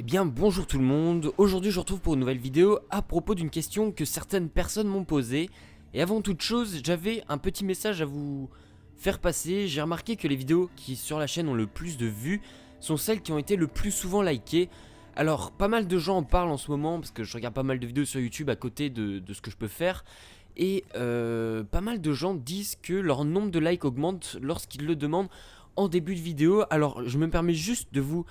Eh bien bonjour tout le monde, aujourd'hui je vous retrouve pour une nouvelle vidéo à propos d'une question que certaines personnes m'ont posée. Et avant toute chose, j'avais un petit message à vous faire passer. J'ai remarqué que les vidéos qui sur la chaîne ont le plus de vues sont celles qui ont été le plus souvent likées. Alors pas mal de gens en parlent en ce moment parce que je regarde pas mal de vidéos sur YouTube à côté de ce que je peux faire. Et pas mal de gens disent que leur nombre de likes augmente lorsqu'ils le demandent en début de vidéo. Alors je me permets juste de vous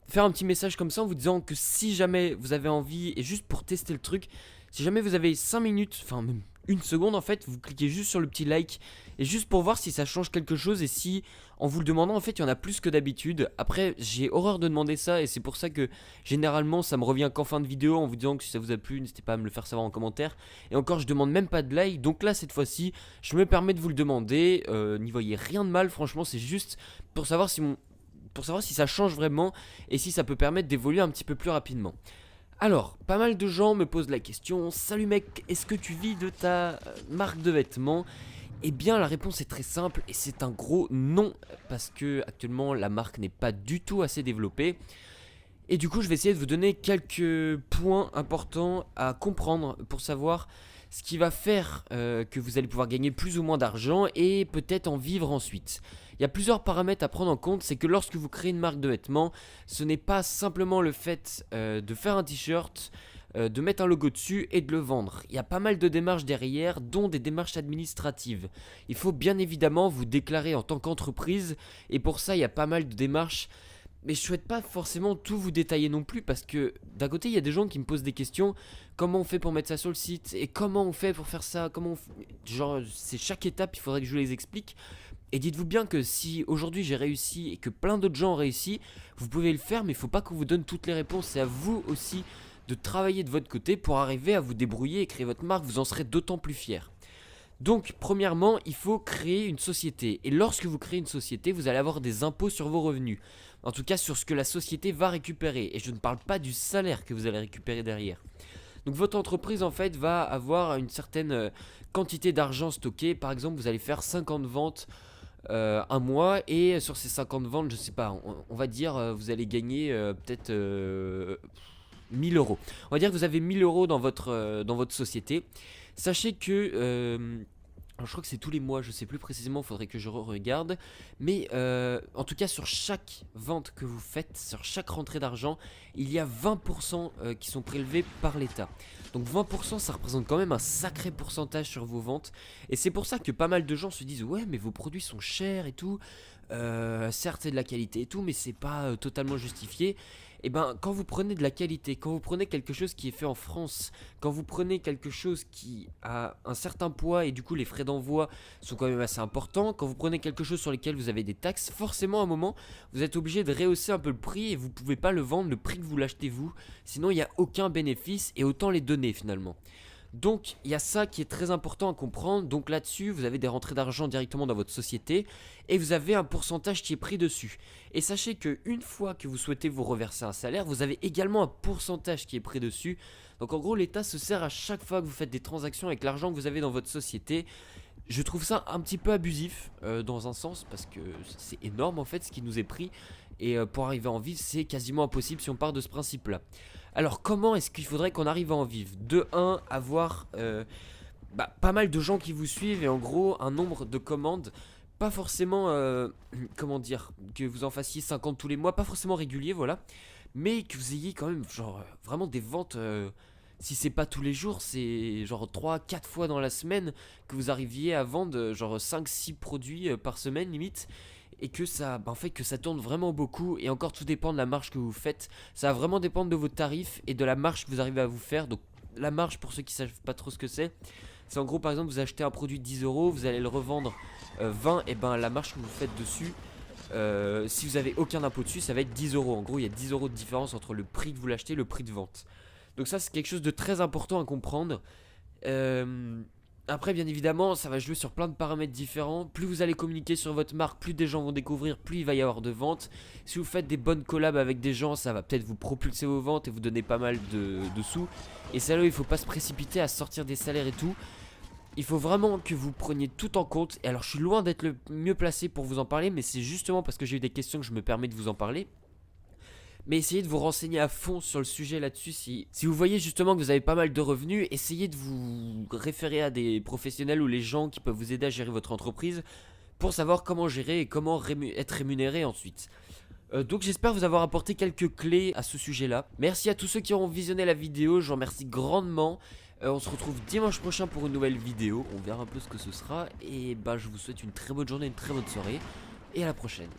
faire un petit message comme ça en vous disant que si jamais vous avez envie, et juste pour tester le truc, si jamais vous avez 5 minutes, enfin même une seconde en fait, vous cliquez juste sur le petit like, et juste pour voir si ça change quelque chose, et si en vous le demandant en fait il y en a plus que d'habitude. Après j'ai horreur de demander ça, et c'est pour ça que généralement ça me revient qu'en fin de vidéo en vous disant que si ça vous a plu, n'hésitez pas à me le faire savoir en commentaire. Et encore je demande même pas de like, donc là cette fois-ci je me permets de vous le demander. N'y voyez rien de mal, franchement c'est juste pour savoir si ça change vraiment et si ça peut permettre d'évoluer un petit peu plus rapidement. Alors, pas mal de gens me posent la question: salut mec, est-ce que tu vis de ta marque de vêtements? Eh bien la réponse est très simple et c'est un gros non, parce que actuellement la marque n'est pas du tout assez développée. Et du coup je vais essayer de vous donner quelques points importants à comprendre pour savoir ce qui va faire que vous allez pouvoir gagner plus ou moins d'argent et peut-être en vivre ensuite. Il y a plusieurs paramètres à prendre en compte. C'est que lorsque vous créez une marque de vêtements, ce n'est pas simplement le fait de faire un t-shirt, de mettre un logo dessus et de le vendre. Il y a pas mal de démarches derrière, dont des démarches administratives. Il faut bien évidemment vous déclarer en tant qu'entreprise, et pour ça il y a pas mal de démarches. Mais je souhaite pas forcément tout vous détailler non plus, parce que d'un côté il y a des gens qui me posent des questions: comment on fait pour mettre ça sur le site, et comment on fait pour faire ça, genre c'est chaque étape, il faudrait que je vous les explique. Et dites-vous bien que si aujourd'hui j'ai réussi et que plein d'autres gens ont réussi, vous pouvez le faire, mais il faut pas qu'on vous donne toutes les réponses. C'est à vous aussi de travailler de votre côté pour arriver à vous débrouiller et créer votre marque. Vous en serez d'autant plus fier. Donc premièrement, il faut créer une société. Et lorsque vous créez une société, vous allez avoir des impôts sur vos revenus. En tout cas sur ce que la société va récupérer. Et je ne parle pas du salaire que vous allez récupérer derrière. Donc votre entreprise en fait va avoir une certaine quantité d'argent stocké. Par exemple, vous allez faire 50 ventes un mois, et sur ces 50 ventes, je sais pas, on va dire vous allez gagner peut-être 1000 euros. On va dire que vous avez 1000 euros dans votre société. Sachez que alors je crois que c'est tous les mois, je sais plus précisément, il faudrait que je regarde. Mais en tout cas, sur chaque vente que vous faites, sur chaque rentrée d'argent, il y a 20% qui sont prélevés par l'État. Donc 20%, ça représente quand même un sacré pourcentage sur vos ventes. Et c'est pour ça que pas mal de gens se disent: ouais, mais vos produits sont chers et tout. Certes, c'est de la qualité et tout, mais c'est pas totalement justifié. Et ben, quand vous prenez de la qualité, quand vous prenez quelque chose qui est fait en France, quand vous prenez quelque chose qui a un certain poids et du coup les frais d'envoi sont quand même assez importants, quand vous prenez quelque chose sur lequel vous avez des taxes, forcément à un moment vous êtes obligé de rehausser un peu le prix, et vous pouvez pas le vendre le prix que vous l'achetez vous, sinon il n'y a aucun bénéfice, et autant les donner finalement. Donc il y a ça qui est très important à comprendre. Donc là-dessus, vous avez des rentrées d'argent directement dans votre société, et vous avez un pourcentage qui est pris dessus. Et sachez qu'une fois que vous souhaitez vous reverser un salaire, vous avez également un pourcentage qui est pris dessus. Donc en gros, l'État se sert à chaque fois que vous faites des transactions avec l'argent que vous avez dans votre société. Je trouve ça un petit peu abusif dans un sens, parce que c'est énorme en fait ce qui nous est pris. Et pour arriver à en vivre, c'est quasiment impossible si on part de ce principe-là. Alors comment est-ce qu'il faudrait qu'on arrive à en vivre? De 1, avoir pas mal de gens qui vous suivent, et en gros un nombre de commandes. Pas forcément, comment dire, que vous en fassiez 50 tous les mois, pas forcément régulier, voilà. Mais que vous ayez quand même genre vraiment des ventes, si c'est pas tous les jours, c'est genre 3 4 fois dans la semaine, que vous arriviez à vendre genre 5 6 produits par semaine limite. Et que ça, en fait, que ça tourne vraiment beaucoup. Et encore, tout dépend de la marge que vous faites. Ça va vraiment dépendre de vos tarifs et de la marge que vous arrivez à vous faire. Donc la marge, pour ceux qui savent pas trop ce que c'est en gros, par exemple, vous achetez un produit de 10 euros, vous allez le revendre 20, et ben la marge que vous faites dessus, si vous avez aucun impôt dessus, ça va être 10 euros. En gros, il y a 10 euros de différence entre le prix que vous l'achetez et le prix de vente. Donc ça, c'est quelque chose de très important à comprendre. Après, bien évidemment, ça va jouer sur plein de paramètres différents. Plus vous allez communiquer sur votre marque, plus des gens vont découvrir, plus il va y avoir de ventes. Si vous faites des bonnes collabs avec des gens, ça va peut-être vous propulser vos ventes et vous donner pas mal de sous. Et c'est là où il faut pas se précipiter à sortir des salaires et tout. Il faut vraiment que vous preniez tout en compte. Et alors, je suis loin d'être le mieux placé pour vous en parler, mais c'est justement parce que j'ai eu des questions que je me permets de vous en parler. Mais essayez de vous renseigner à fond sur le sujet là-dessus. Si vous voyez justement que vous avez pas mal de revenus, essayez de vous référer à des professionnels ou les gens qui peuvent vous aider à gérer votre entreprise pour savoir comment gérer et comment être rémunéré ensuite. Donc j'espère vous avoir apporté quelques clés à ce sujet-là. Merci à tous ceux qui auront visionné la vidéo, je vous remercie grandement. On se retrouve dimanche prochain pour une nouvelle vidéo, on verra un peu ce que ce sera. Et bah je vous souhaite une très bonne journée, une très bonne soirée, et à la prochaine.